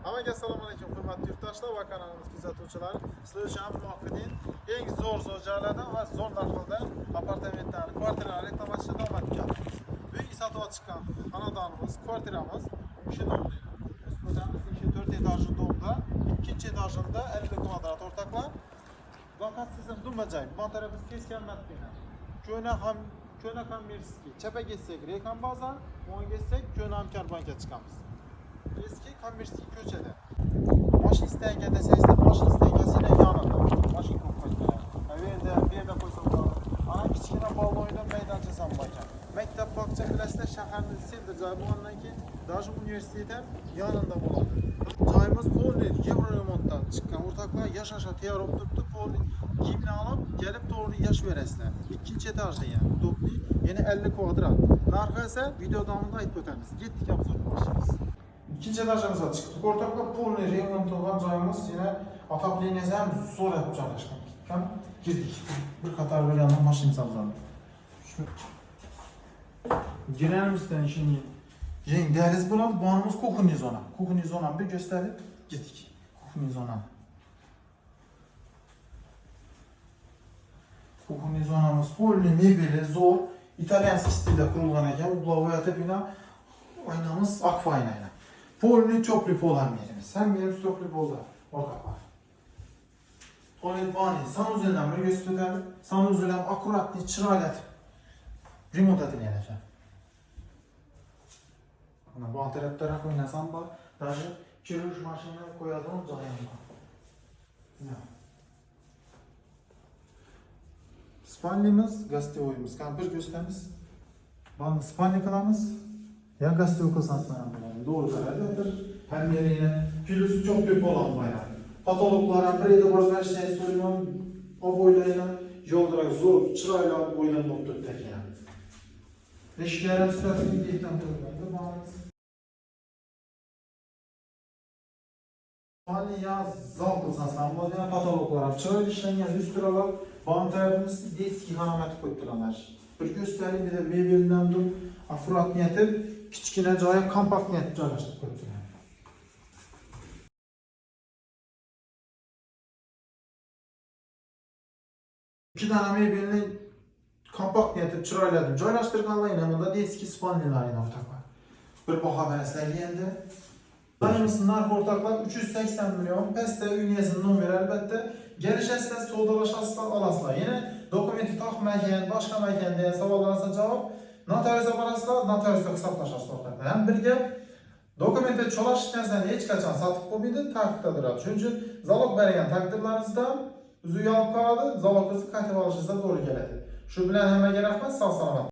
Hammaga assalomu alaykum hurmatli yurtdoshlar va kanalimiz kuzatuvchilari. Sizlar uchun ham muvaffaqiyat eng zo'r joylardan va zo'r narxlarda apartamentlarni, kvartiralarni reklamlashda davom etamiz. Bugun sotib chiqqan xonadonimiz, kvartiramiz o'sha domda. Biz 4 etajli domda, ikkinchi etajında 50 kvadrat o'rtoqlar. Faqat sizin dumajay, bu tarafimiz kesgan matbina. Ko'na kommersiy. Chapa ketsak Rekan bozor, o'ng ketsak Ko'na Hamkor banka chiqamiz. Eski kommersiy ko'chada. Mashina istagan desangiz, mashina istagasini yonida. Mashina ko'p qo'ydilar. Bu yerda qo'ysa bo'ladi. Ana kichkina bol o'yindan maydonchasi ham bor ekan. Maktab bog'cha bilasizlar, shaharning sentr joyi bo'lgandan keyin даже universitet ham yonida bo'ladi. Joyimiz polniy yevro remontdan chiqqan o'rtoqlar yashashga tayyor bo'lib turibdi. Polniy kiyimni olib, kelib to'g'ri yashab berasizlar. Ikkinchi etajda ham topli, yana 50 kvadrat. Narxi esa video davomida aytib o'tamiz. Yetdik obzor qilamiz. İkinci etajımıza çıktık. Ortakla polni remont olan joyimiz yine otopleniyasi ham zo'r yapıp joylashgan. Girdik. Bir qator bir yandan mashina savzandi. Shu girenimizdan şimdi yeng dehliz bo'ladi. Bonimiz kuxniy zona. Kuxniy zonani bir gösterib ketdik. Kuxniy zona. Kuxniy zonamiz polni mebeli zo'r, italyanskiy stilda qurilgan ekan. Uglovoyati bino oynamiz akfa oyna. Polni çöplü pol ham yerimiz. Hem yerimiz çöplü pollar. Ortaklar. Tuvalet bani sanuzelden bir gösterdi. Sanuzel ham akkuratli chiroylatib remont etilgan. Mana bu tarafda oynasam bor. Даже chirish mashinani qo'yadigan joy ham bor. Spalnimiz, gastevoyimiz. Qani bir gösteramiz. Bani spalni qilamiz. Ya gastevoy qilsangiz ham bo'ladi. Doğru karar. Hem yerine plus çok büyük olan bayağı. Patologlara bir de başka şey söylüyorum. O boylarıyla yoldırak zor, çırayla boydan doktor tek yani. Reşiklerin süratini diyekten koyuyordu. Hali ya zal kılsan sanmadı ya patologlara çırayla işlengen üst sıralar bağım tarafımız deski hanameti koyduranlar. Bir göstereyim bir de mebelinden dur. Afurat niyeti kichkina joyi kompakt niyatib joylashtirib qo'yibdi. İki tane mebelni kompakt niyatib chiroylatib joylashtirganlar bunda eski spalnilarni o'rtoqlar. Bir baho berasizlar endi. Joyimizning narxi o'rtoqlar 380 million. Pastda uyingizni nomeri albatta. Kelishasizlar, savdolashasizlar, olasizlar. Yana dokumenti taqmagan, boshqa makan degan savollarga javob notariusga borasizlar, notariusda hisoblashasiz o'rtoqlar. Ham bir gap, dokumentda cho'lash narsani hech qachon sotib qo'ymaydi, tartibda turadi. Shuning uchun zalog bergan taqdirlaringizda o'zi uyalib qoladi, zalogingizni qaytarib olishingizga to'g'ri keladi. Shu bilan hammaga rahmat, sog' salomat.